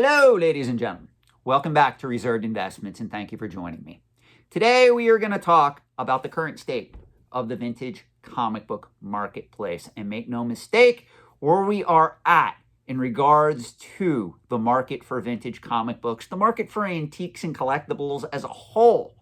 Hello, ladies and gentlemen. Welcome back to Reserved Investments, and thank you for joining me. Today, we are going to talk about the current state of the vintage comic book marketplace. And make no mistake, where we are at in regards to the market for vintage comic books, the market for antiques and collectibles as a whole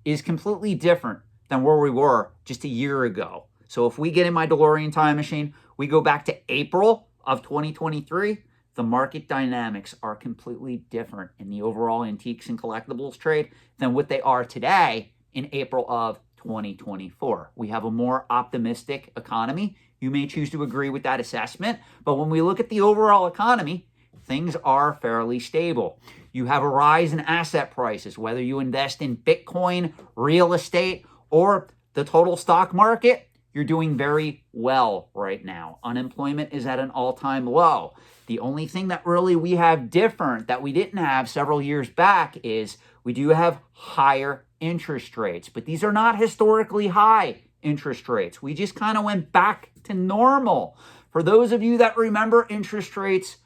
is completely different than where we were just a year ago. So if we get in my DeLorean time machine, we go back to April of 2023, the market dynamics are completely different in the overall antiques and collectibles trade than what they are today in April of 2024. We have a more optimistic economy. You may choose to agree with that assessment, but when we look at the overall economy, things are fairly stable. You have a rise in asset prices, whether you invest in Bitcoin, real estate, or the total stock market, you're doing very well right now. Unemployment is at an all-time low. The only thing that really we have different that we didn't have several years back is we do have higher interest rates, but these are not historically high interest rates. We just kind of went back to normal. For those of you that remember interest rates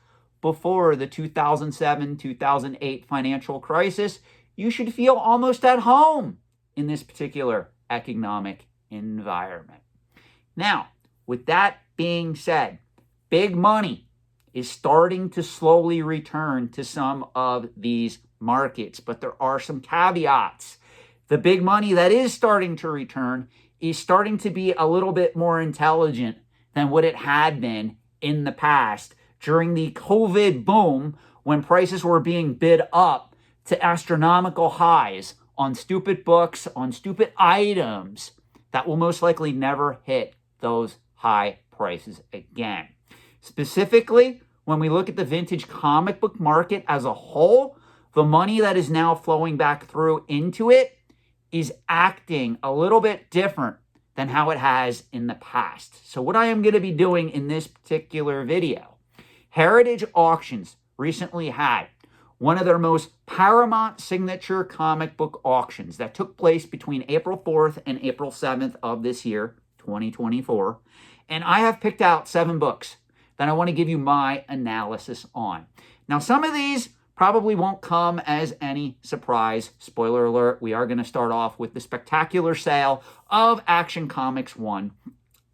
before the 2007-2008 financial crisis, you should feel almost at home in this particular economic environment. Now, with that being said, big money is starting to slowly return to some of these markets, but there are some caveats. The big money that is starting to return is starting to be a little bit more intelligent than what it had been in the past during the COVID boom when prices were being bid up to astronomical highs on stupid books, on stupid items that will most likely never hit those high prices again. Specifically, when we look at the vintage comic book market as a whole, the money that is now flowing back through into it is acting a little bit different than how it has in the past. So what I am going to be doing in this particular video, Heritage Auctions recently had one of their most paramount signature comic book auctions that took place between April 4th and April 7th of this year, 2024. And I have picked out 7 books that I want to give you my analysis on. Now, some of these probably won't come as any surprise. Spoiler alert, we are going to start off with the spectacular sale of Action Comics 1.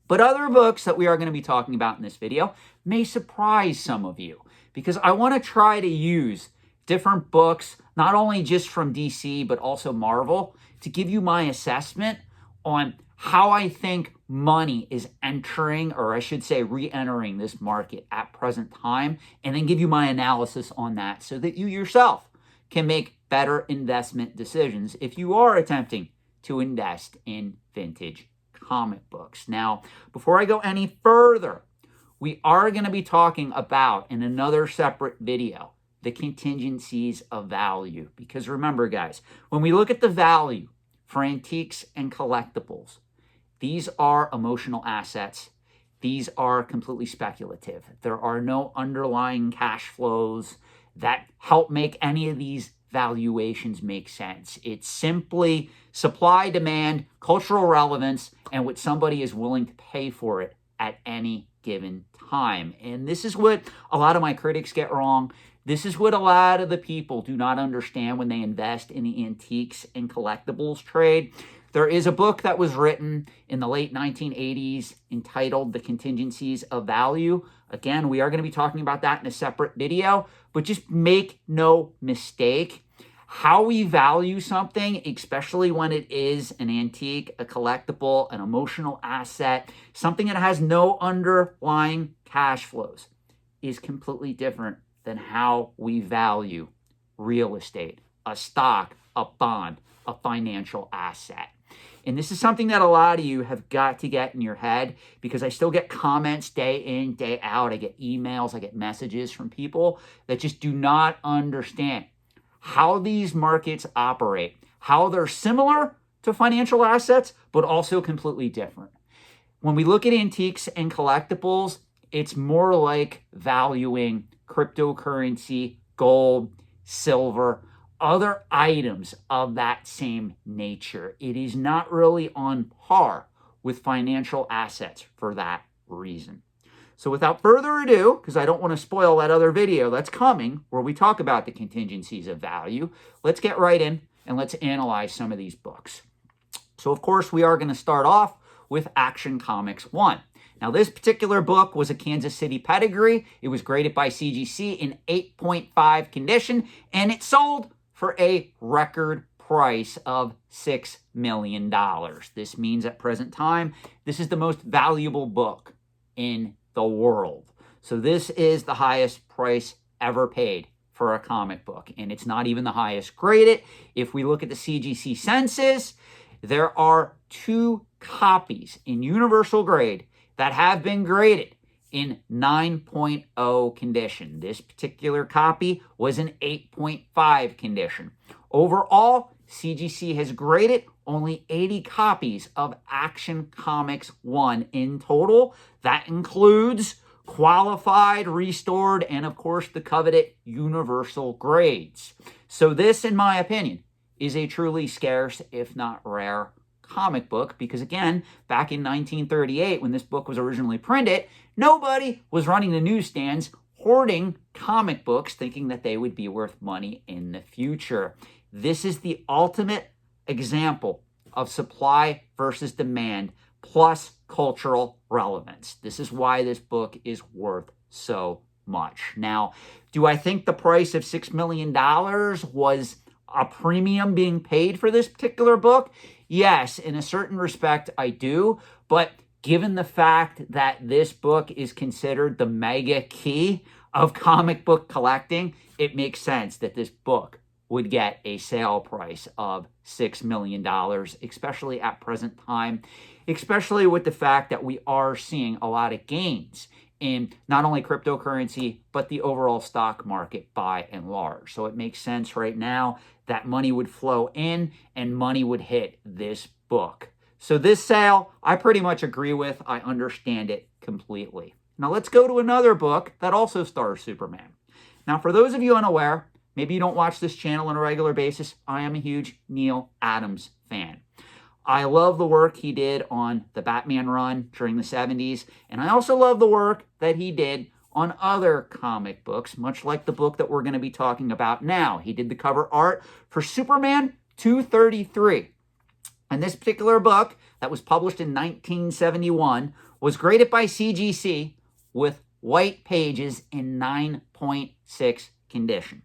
But other books that we are going to be talking about in this video may surprise some of you because I want to try to use different books, not only just from DC, but also Marvel, to give you my assessment on how I think money is entering, or I should say re-entering this market at present time, and then give you my analysis on that so that you yourself can make better investment decisions if you are attempting to invest in vintage comic books. Now, before I go any further, we are going to be talking about, in another separate video, the contingencies of value. Because remember, guys, when we look at the value for antiques and collectibles, these are emotional assets. These are completely speculative. There are no underlying cash flows that help make any of these valuations make sense. It's simply supply, demand, cultural relevance, and what somebody is willing to pay for it at any given time. And this is what a lot of my critics get wrong. This is what a lot of the people do not understand when they invest in the antiques and collectibles trade. There is a book that was written in the late 1980s entitled The Contingencies of Value. Again, we are going to be talking about that in a separate video, but just make no mistake. How we value something, especially when it is an antique, a collectible, an emotional asset, something that has no underlying cash flows, is completely different than how we value real estate, a stock, a bond, a financial asset. And this is something that a lot of you have got to get in your head, because I still get comments day in, day out. I get emails, I get messages from people that just do not understand how these markets operate, how they're similar to financial assets, but also completely different. When we look at antiques and collectibles, it's more like valuing cryptocurrency, gold, silver, other items of that same nature. It is not really on par with financial assets for that reason. So without further ado, because I don't want to spoil that other video that's coming where we talk about the contingencies of value, let's get right in and let's analyze some of these books. So of course, we are going to start off with Action Comics 1. Now, this particular book was a Kansas City pedigree. It was graded by CGC in 8.5 condition, and it sold for a record price of $6 million. This means at present time, this is the most valuable book in the world. So this is the highest price ever paid for a comic book, and it's not even the highest graded. If we look at the CGC census, there are 2 copies in universal grade that have been graded in 9.0 condition. This particular copy was an 8.5 condition. Overall, CGC has graded only 80 copies of Action Comics 1 in total. That includes qualified, restored, and of course the coveted universal grades. So this, in my opinion, is a truly scarce, if not rare, comic book, because again, back in 1938, when this book was originally printed, nobody was running the newsstands hoarding comic books thinking that they would be worth money in the future. This is the ultimate example of supply versus demand plus cultural relevance. This is why this book is worth so much. Now, do I think the price of $6 million was a premium being paid for this particular book? Yes, in a certain respect, I do. But given the fact that this book is considered the mega key of comic book collecting, it makes sense that this book would get a sale price of $6 million, especially at present time, especially with the fact that we are seeing a lot of gains in not only cryptocurrency, but the overall stock market by and large. So it makes sense right now that money would flow in and money would hit this book. So this sale, I pretty much agree with. I understand it completely. Now let's go to another book that also stars Superman. Now, for those of you unaware, maybe you don't watch this channel on a regular basis, I am a huge Neil Adams fan. I love the work he did on the Batman run during the 70s, and I also love the work that he did on other comic books, much like the book that we're going to be talking about now. He did the cover art for Superman 233. And this particular book that was published in 1971 was graded by CGC with white pages in 9.6 condition.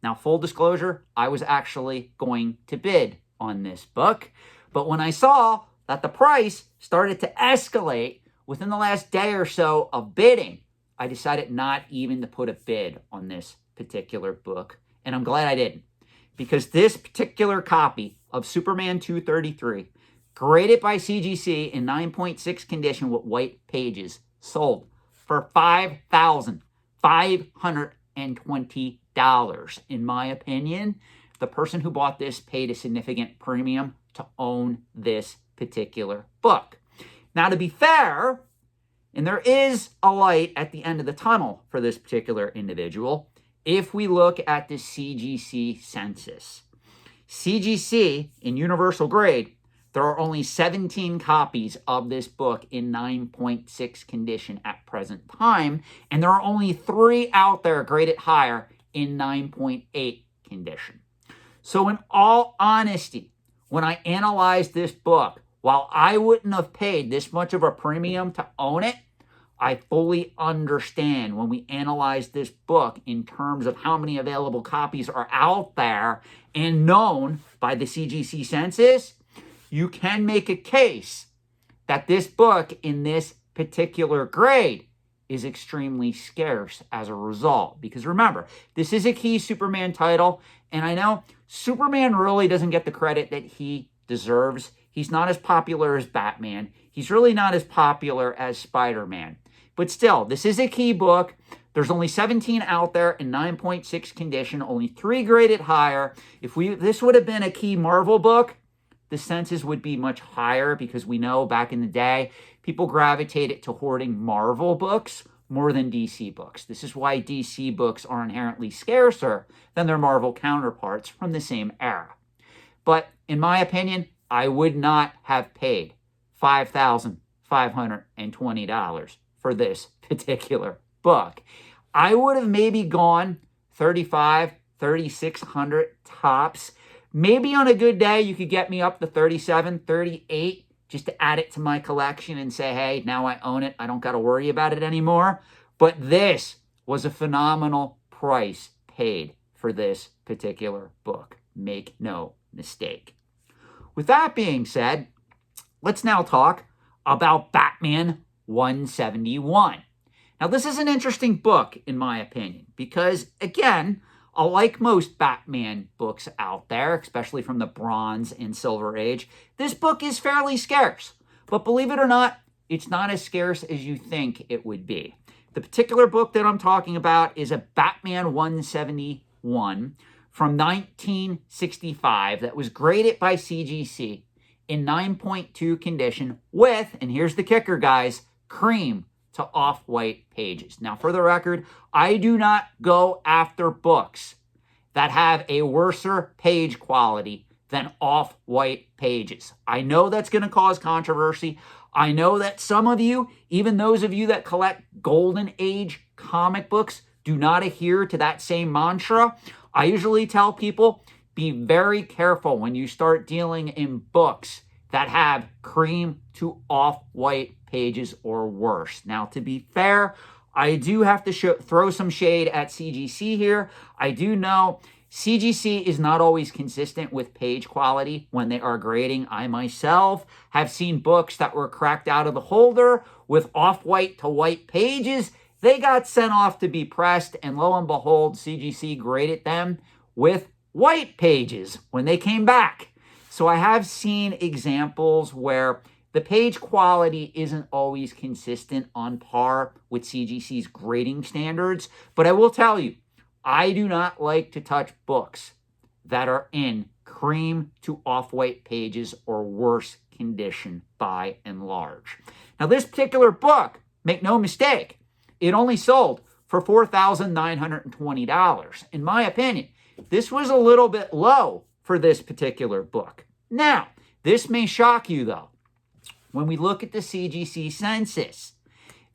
Now, full disclosure, I was actually going to bid on this book, but when I saw that the price started to escalate within the last day or so of bidding, I decided not even to put a bid on this particular book, and I'm glad I didn't, because this particular copy of Superman 233, graded by CGC in 9.6 condition with white pages, sold for $5,520. In my opinion, the person who bought this paid a significant premium to own this particular book. Now, to be fair, and there is a light at the end of the tunnel for this particular individual, if we look at the CGC census. CGC in universal grade, there are only 17 copies of this book in 9.6 condition at present time, and there are only 3 out there graded higher in 9.8 condition. So in all honesty, when I analyzed this book, while I wouldn't have paid this much of a premium to own it, I fully understand when we analyze this book in terms of how many available copies are out there and known by the CGC census, you can make a case that this book in this particular grade is extremely scarce as a result. Because remember, this is a key Superman title, and I know Superman really doesn't get the credit that he deserves. He's not as popular as Batman. He's really not as popular as Spider-Man. But still, this is a key book. There's only 17 out there in 9.6 condition, only 3 graded higher. If this would have been a key Marvel book, the census would be much higher, because we know back in the day, people gravitated to hoarding Marvel books more than DC books. This is why DC books are inherently scarcer than their Marvel counterparts from the same era. But in my opinion, I would not have paid $5,520 for this particular book. I would have maybe gone 35, 3,600 tops. Maybe on a good day, you could get me up to 37, 38, just to add it to my collection and say, hey, now I own it. I don't got to worry about it anymore. But this was a phenomenal price paid for this particular book. Make no mistake. With that being said, let's now talk about Batman 171. Now, this is an interesting book, in my opinion, because, again, like most Batman books out there, especially from the Bronze and Silver Age, this book is fairly scarce. But believe it or not, it's not as scarce as you think it would be. The particular book that I'm talking about is a Batman 171 from 1965 that was graded by CGC in 9.2 condition with, and here's the kicker, guys, cream to off-white pages. Now, for the record, I do not go after books that have a worser page quality than off-white pages. I know that's going to cause controversy. I know that some of you, even those of you that collect Golden Age comic books, do not adhere to that same mantra. I usually tell people, be very careful when you start dealing in books that have cream to off-white pages or worse. Now, to be fair, I do have to throw some shade at CGC here. I do know CGC is not always consistent with page quality when they are grading. I myself have seen books that were cracked out of the holder with off-white to white pages. They got sent off to be pressed, and lo and behold, CGC graded them with white pages when they came back. So I have seen examples where the page quality isn't always consistent on par with CGC's grading standards. But I will tell you, I do not like to touch books that are in cream to off-white pages or worse condition by and large. Now, this particular book, make no mistake, it only sold for $4,920. In my opinion, this was a little bit low for this particular book. Now, this may shock you, though. When we look at the CGC census,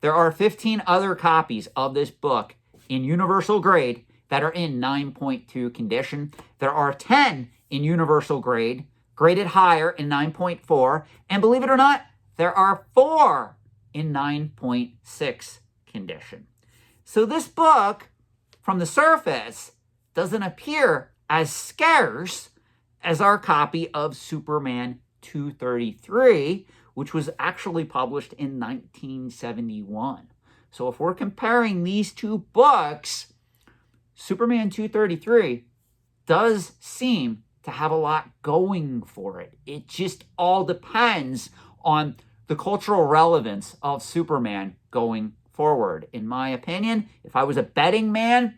there are 15 other copies of this book in universal grade that are in 9.2 condition. There are 10 in universal grade, graded higher in 9.4, and believe it or not, there are 4 in 9.6 condition. So this book, from the surface, doesn't appear as scarce as our copy of Superman 233, which was actually published in 1971. So if we're comparing these two books, Superman 233 does seem to have a lot going for it. It just all depends on the cultural relevance of Superman going forward. In my opinion, if I was a betting man,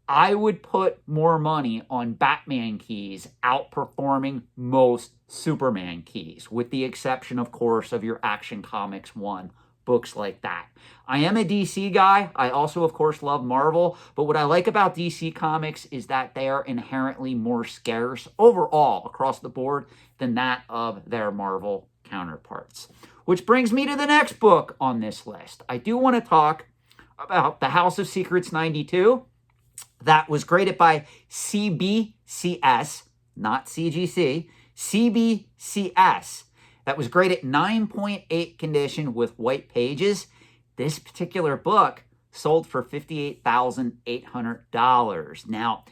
I would put more money on Batman keys outperforming most Superman keys, with the exception, of course, of your Action Comics 1 books like that. I am a DC guy. I also, of course, love Marvel, but what I like about DC Comics is that they are inherently more scarce overall across the board than that of their Marvel counterparts. Which brings me to the next book on this list. I do want to talk about The House of Secrets 92. That was graded by CBCS, not CGC, CBCS. That was graded 9.8 condition with white pages. This particular book sold for $58,800. Now,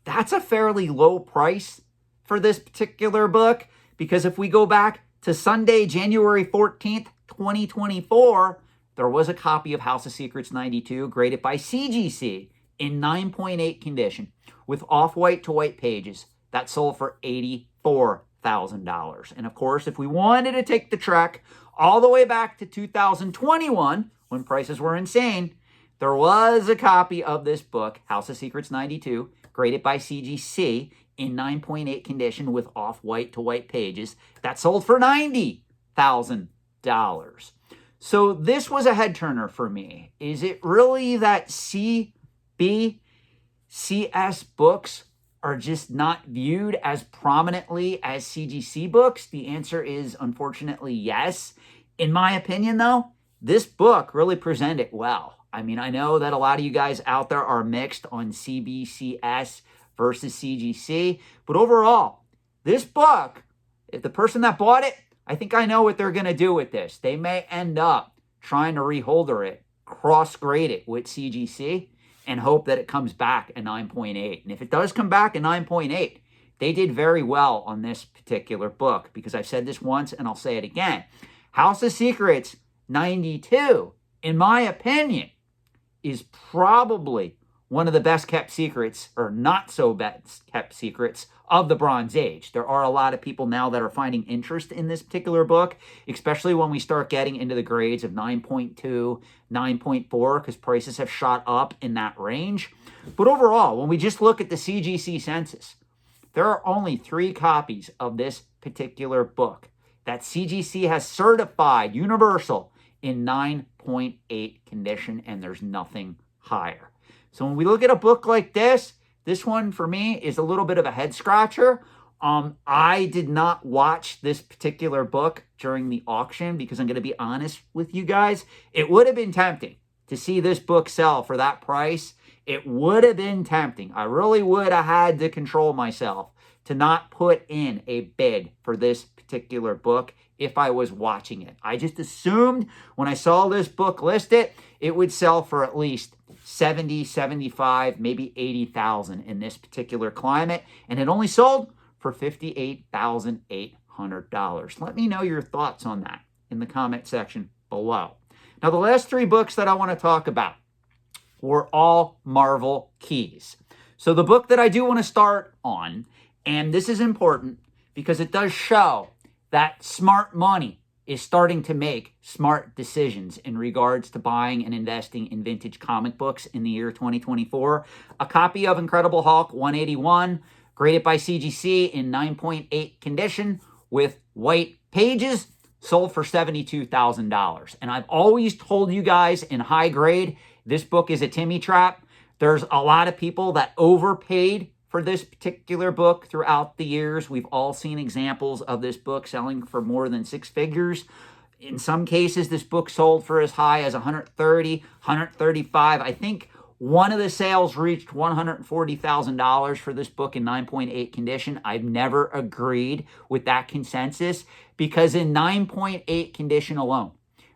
that's a fairly low price for this particular book, because if we go back to Sunday, January 14th, 2024, there was a copy of House of Secrets 92 graded by CGC in 9.8 condition with off-white to white pages that sold for $84,000. And of course, if we wanted to take the trek all the way back to 2021, when prices were insane, there was a copy of this book, House of Secrets 92, graded by CGC in 9.8 condition with off-white to white pages that sold for $90,000. So this was a head turner for me. Is it really that CBCS books are just not viewed as prominently as CGC books? The answer is unfortunately yes. In my opinion, though, this book really presented it well. I mean, I know that a lot of you guys out there are mixed on CBCS versus CGC, but overall, this book, if the person that bought it, I think I know what they're going to do with this. They may end up trying to reholder it, cross-grade it with CGC, and hope that it comes back a 9.8. And if it does come back a 9.8, they did very well on this particular book, because I've said this once and I'll say it again. House of Secrets 92, in my opinion, is probably one of the best kept secrets, or not so best kept secrets, of the Bronze Age. There are a lot of people now that are finding interest in this particular book, especially when we start getting into the grades of 9.2, 9.4, because prices have shot up in that range. But overall, when we just look at the CGC census, there are only 3 copies of this particular book that CGC has certified universal in 9.8 condition, and there's nothing higher. So when we look at a book like this one for me is a little bit of a head scratcher. I did not watch this particular book during the auction, because I'm going to be honest with you guys. It would have been tempting to see this book sell for that price. It would have been tempting. I really would have had to control myself to not put in a bid for this particular book if I was watching it. I just assumed when I saw this book listed, it would sell for at least 70, 75, maybe 80,000 in this particular climate, and it only sold for $58,800. Let me know your thoughts on that in the comment section below. Now, the last 3 books that I want to talk about were all Marvel keys. So the book that I do want to start on, and this is important because it does show that smart money is starting to make smart decisions in regards to buying and investing in vintage comic books in the year 2024. A copy of Incredible Hulk 181, graded by CGC in 9.8 condition with white pages, sold for $72,000. And I've always told you guys in high grade, this book is a Timmy trap. There's a lot of people that overpaid for this particular book throughout the years. We've all seen examples of this book selling for more than 6 figures. In some cases, this book sold for as high as $130,000, $135,000. I think one of the sales reached $140,000 for this book in 9.8 condition. I've never agreed with that consensus, because in 9.8 condition alone,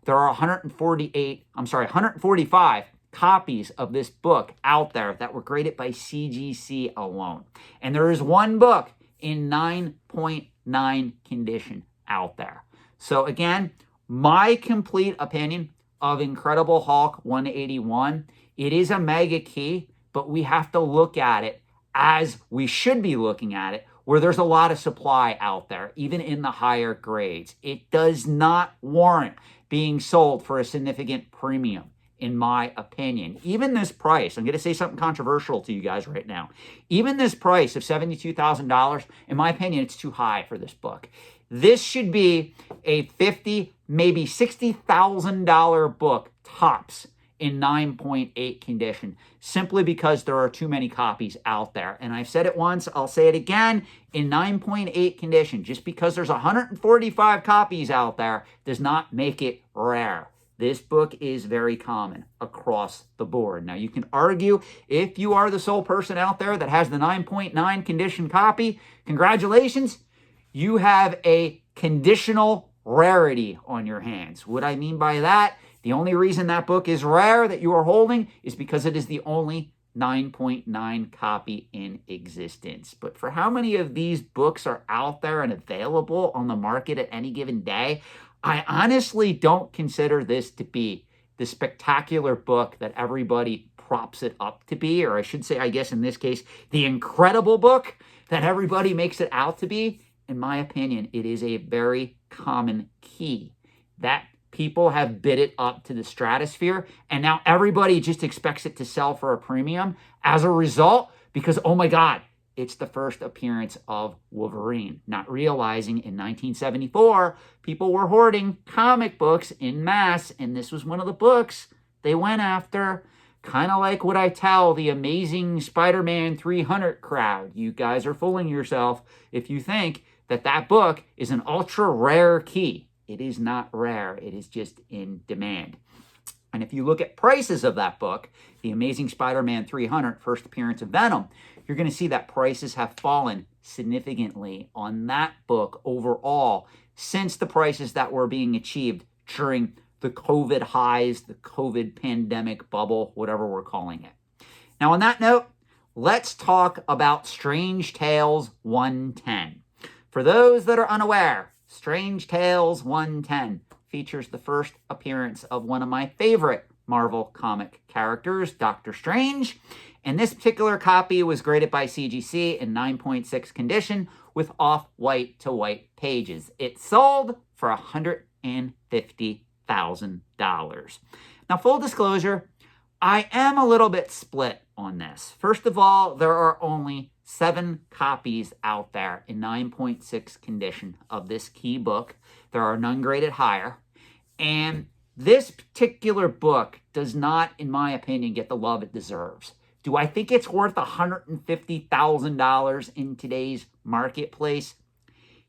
there are 145 copies of this book out there that were graded by CGC alone. And there is one book in 9.9 condition out there. So again, my complete opinion of Incredible Hulk 181, it is a mega key, but we have to look at it as we should be looking at it, where there's a lot of supply out there, even in the higher grades. It does not warrant being sold for a significant premium, in my opinion. Even this price, I'm going to say something controversial to you guys right now. Even this price of $72,000, in my opinion, it's too high for this book. This should be a $50,000, maybe $60,000 book tops in 9.8 condition, simply because there are too many copies out there. And I've said it once, I'll say it again, in 9.8 condition, just because there's 145 copies out there does not make it rare. This book is very common across the board. Now, you can argue, if you are the sole person out there that has the 9.9 condition copy, congratulations, you have a conditional rarity on your hands. What I mean by that, the only reason that book is rare that you are holding is because it is the only 9.9 copy in existence. But for how many of these books are out there and available on the market at any given day, I honestly don't consider this to be the spectacular book that everybody props it up to be, or I should say, I guess in this case, the incredible book that everybody makes it out to be. In my opinion, it is a very common key that people have bid it up to the stratosphere, and now everybody just expects it to sell for a premium as a result, because, oh my God, it's the first appearance of Wolverine. Not realizing in 1974, people were hoarding comic books in mass, and this was one of the books they went after. Kind of like what I tell the Amazing Spider-Man 300 crowd. You guys are fooling yourself if you think that that book is an ultra rare key. It is not rare. It is just in demand. And if you look at prices of that book, The Amazing Spider-Man 300, First Appearance of Venom, you're going to see that prices have fallen significantly on that book overall since the prices that were being achieved during the COVID highs, the COVID pandemic bubble, whatever we're calling it. Now, on that note, let's talk about Strange Tales 110. For those that are unaware, Strange Tales 110 features the first appearance of one of my favorite Marvel comic characters, Doctor Strange. And this particular copy was graded by CGC in 9.6 condition with off-white to white pages. It sold for $150,000. Now, full disclosure, I am a little bit split on this. First of all, there are only 7 copies out there in 9.6 condition of this key book. There are none graded higher. And this particular book does not, in my opinion, get the love it deserves. Do I think it's worth $150,000 in today's marketplace?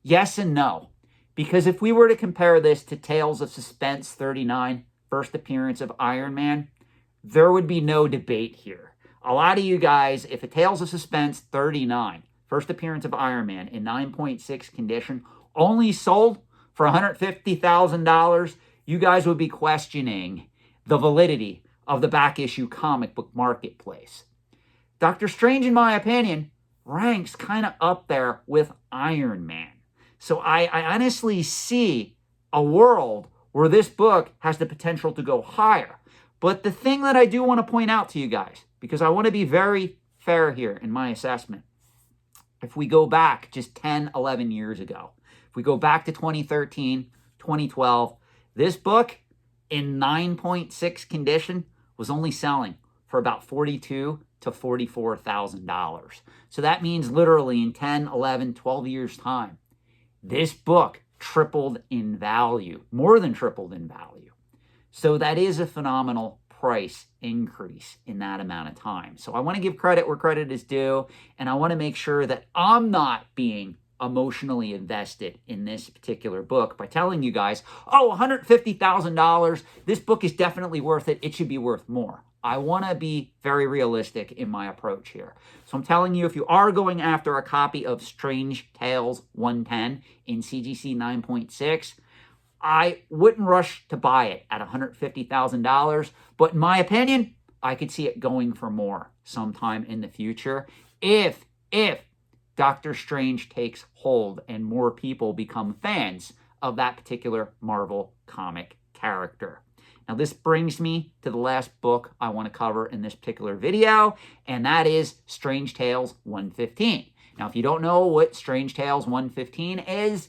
Yes and no. Because if we were to compare this to Tales of Suspense 39, First Appearance of Iron Man, there would be no debate here. A lot of you guys, if a Tales of Suspense 39, First Appearance of Iron Man in 9.6 condition, only sold for $150,000, you guys would be questioning the validity of the back issue comic book marketplace. Doctor Strange, in my opinion, ranks kind of up there with Iron Man. So I honestly see a world where this book has the potential to go higher. But the thing that I do want to point out to you guys, because I want to be very fair here in my assessment, if we go back just 10, 11 years ago, if we go back to 2013, 2012, this book in 9.6 condition was only selling for about $42,000 to $44,000. So that means literally in 10, 11, 12 years' time, this book tripled in value, more than tripled in value. So that is a phenomenal price increase in that amount of time. So I want to give credit where credit is due, and I want to make sure that I'm not being emotionally invested in this particular book by telling you guys, oh, $150,000, this book is definitely worth it. It should be worth more. I want to be very realistic in my approach here. So I'm telling you, if you are going after a copy of Strange Tales 110 in CGC 9.6, I wouldn't rush to buy it at $150,000. But in my opinion, I could see it going for more sometime in the future if Doctor Strange takes hold and more people become fans of that particular Marvel comic character. Now, this brings me to the last book I want to cover in this particular video, and that is Strange Tales 115. Now, if you don't know what Strange Tales 115 is,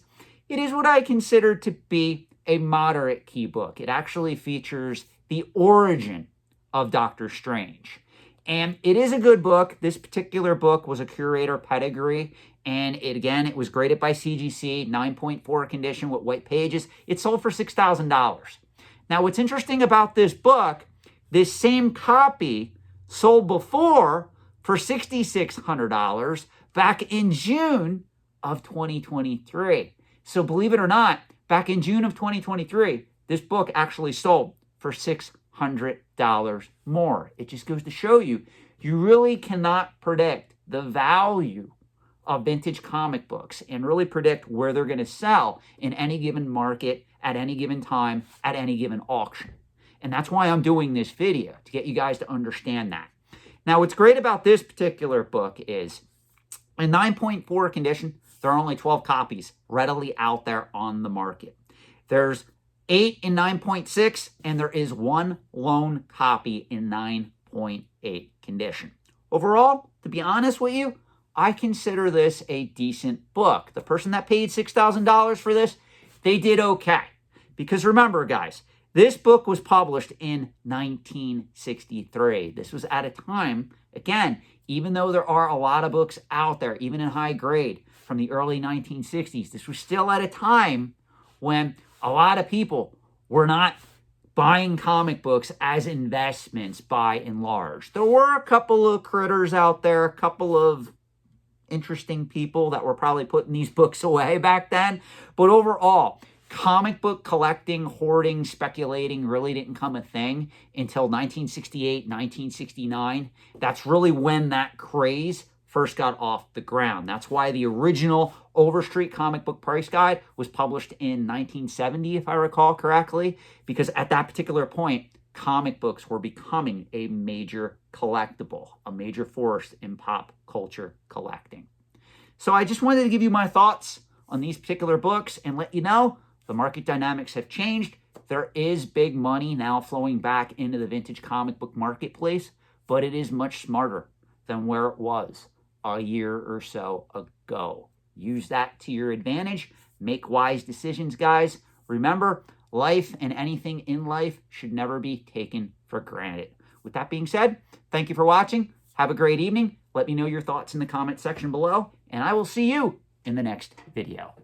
it is what I consider to be a moderate key book. It actually features the origin of Doctor Strange. And it is a good book. This particular book was a curator pedigree, and it was graded by CGC, 9.4 condition with white pages. It sold for $6,000. Now, what's interesting about this book, this same copy sold before for $6,600 back in June of 2023. So believe it or not, back in June of 2023, this book actually sold for $600 more. It just goes to show you, you really cannot predict the value of vintage comic books and really predict where they're going to sell in any given market, at any given time, at any given auction. And that's why I'm doing this video, to get you guys to understand that. Now, what's great about this particular book is, in 9.4 condition, there are only 12 copies readily out there on the market. There's 8 in 9.6, and there is 1 lone copy in 9.8 condition. Overall, to be honest with you, I consider this a decent book. The person that paid $6,000 for this, they did okay. Because remember, guys, this book was published in 1963. This was at a time, again, even though there are a lot of books out there, even in high grade, from the early 1960s, this was still at a time when a lot of people were not buying comic books as investments by and large. There were a couple of critters out there, a couple of interesting people that were probably putting these books away back then. But overall, Comic book collecting, hoarding, speculating really didn't come a thing until 1968, 1969. That's really when that craze first got off the ground. That's why the original Overstreet comic book price guide was published in 1970, if I recall correctly, because at that particular point, comic books were becoming a major collectible, a major force in pop culture collecting. So I just wanted to give you my thoughts on these particular books and let you know the market dynamics have changed. There is big money now flowing back into the vintage comic book marketplace, but it is much smarter than where it was a year or so ago. Use that to your advantage. Make wise decisions, guys. Remember, life and anything in life should never be taken for granted. With that being said, thank you for watching. Have a great evening. Let me know your thoughts in the comment section below, and I will see you in the next video.